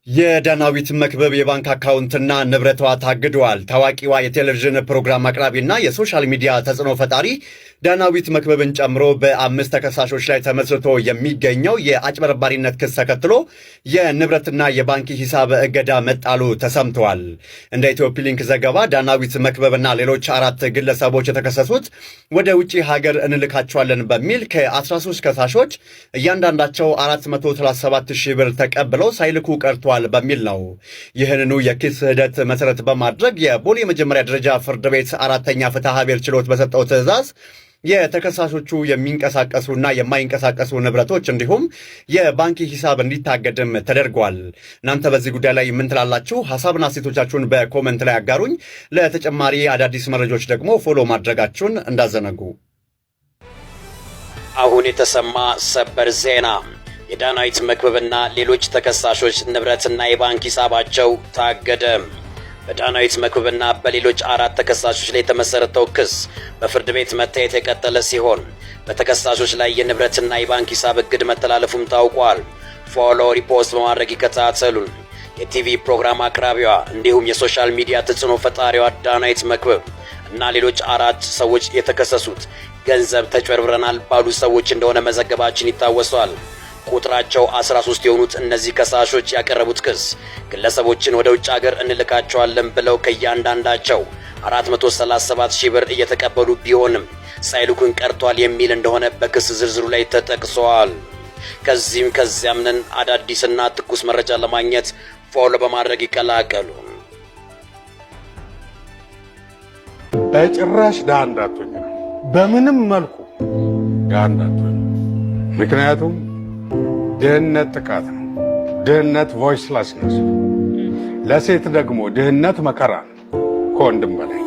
የዳናዊት መክበብ የባንክ አካውንትና ንብረቷ ታግደዋል። ታዋቂዋ የቴሌቪዥን ፕሮግራም አቅራቢና የሶሻል ሚዲያ ተጽዕኖ ፈጣሪ ዳናዊት መክበብን ጨምሮ በ5 ተከሳሾች ላይ ተመስርቶ የሚገኘው የአጭበርባሪነት ክስ ተከትሎ የንብረትና የባንክ ሂሳብ እገዳ መጣሉ ተሰምተዋል። እንደ ኢትዮፒሊንክ ዘገባ ዳናዊት መክበብና ሌሎች 4 ግለሰቦች የተከሰሱት ወደ ውጭ ሀገር እንልካቸዋለን በሚል ከ13 ከሳሾች እያንዳንዳቸው 437,000 ብር ተቀብለው ሳይልኩ ቀርቷል በሚል ነው። ይህንኑ የክስ ሂደት መሰረት በማድረግ የቦሌ የመጀመሪያ ደረጃ ፍርድ ቤት 4ኛ ፍትሐ ብሔር ችሎት በሰጠው ትዕዛዝ የተከሳሾቹ የሚንቀሳቀሱና የማይንቀሳቀሱ ንብረቶች እንዲሁም የባንክ ሂሳብ እንዲታገድም ተደርጓል። እናንተ በዚህ ጉዳይ ላይ ምን ትላላችሁ? ሐሳብና አስተያየቶቻችሁን በኮመንት ላይ አጋሩኝ። ለተጨማሪ አዳዲስ መረጃዎች ደግሞ ፎሎ ማድረጋችሁን እንዳዘነጉ። አሁን የተሰማ ሰበር ዜና የዳናዊት መክበብና ሌሎች ተከሳሾች ንብረትና የባንክ ሂሳባቸው ታገደ። በዳናዊት መክበብና በሌሎች 4 ተከሳሾች ላይ የተመሰረተው ክስ በፍርድ ቤት መታየት የቀጠለ ሲሆን በተከሳሾች ላይ የንብረትና የባንክ ሂሳብ እግድ መተላለፉም ታውቋል። ፎሎ ሪፖስት በማድረግ ይከታተሉን። የቲቪ ፕሮግራም አቅራቢዋ እንዲሁም የሶሻል ሚዲያ ተጽዕኖ ፈጣሪዋ ዳናዊት መክበብ እና ሌሎች 4 ሰዎች የተከሰሱት ገንዘብ ተጭበርብረናል ባሉ ሰዎች እንደሆነ መዘገባችን ይታወሳል። ቁጥራቸው 13 የሆኑት እነዚህ ከሳሾች ያቀረቡት ክስ ግለሰቦችን ወደ ውጭ ሀገር እንልካቸዋለን ብለው ከያንዳንዳቸው 437,000 ብር እየተቀበሉ ቢሆንም ሳይልኩን ቀርቷል የሚል እንደሆነ በክስ ዝርዝሩ ላይ ተጠቅሷል። ከዚህም ከዚያም ነን። አዳዲስና ትኩስ መረጃ ለማግኘት ፎሎ በማድረግ ይቀላቀሉ። በጭራሽ ድሃ እንዳትሆኝ፣ በምንም መልኩ ድሃ እንዳትሆኝ። ምክንያቱም ድህነት ጥቃት ነው። ድህነት ቮይስለስነስ፣ ለሴት ደግሞ ድህነት መከራ ነው ከወንድም በላይ።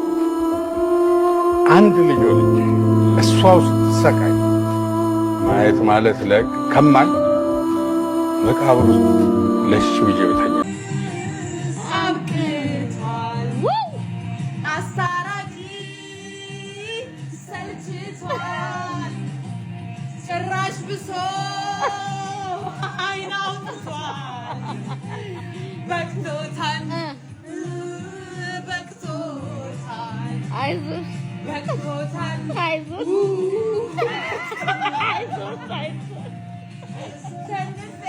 አንድ ልጅ ወልጄ እሷው ስትሰቃይ ማየት ማለት ከማኝ መቃብሩ ለሽ ብዬ ብተኛ አሳራቂ ሰልችቷል ጭራሽ ብሶ በቅቶታል አይዞሽ በቅቶታል አይዞሽ ተንፌ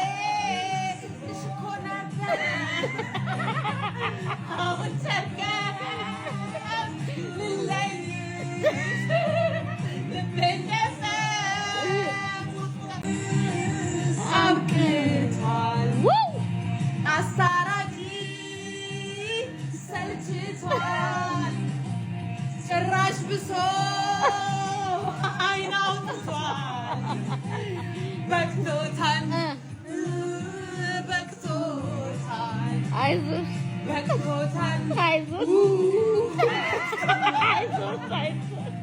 እሽኮ ነበር አሁን ቸገ ልለይሽ ልቤነፈ አብቅቷል አሳራቂ ሰልችቷል ጭራሽ ብሶ አይን አውጥቷል በቅቶታል በቅቶታል አይዞሽ በቅቶታል አይዞሽ አይዞሽ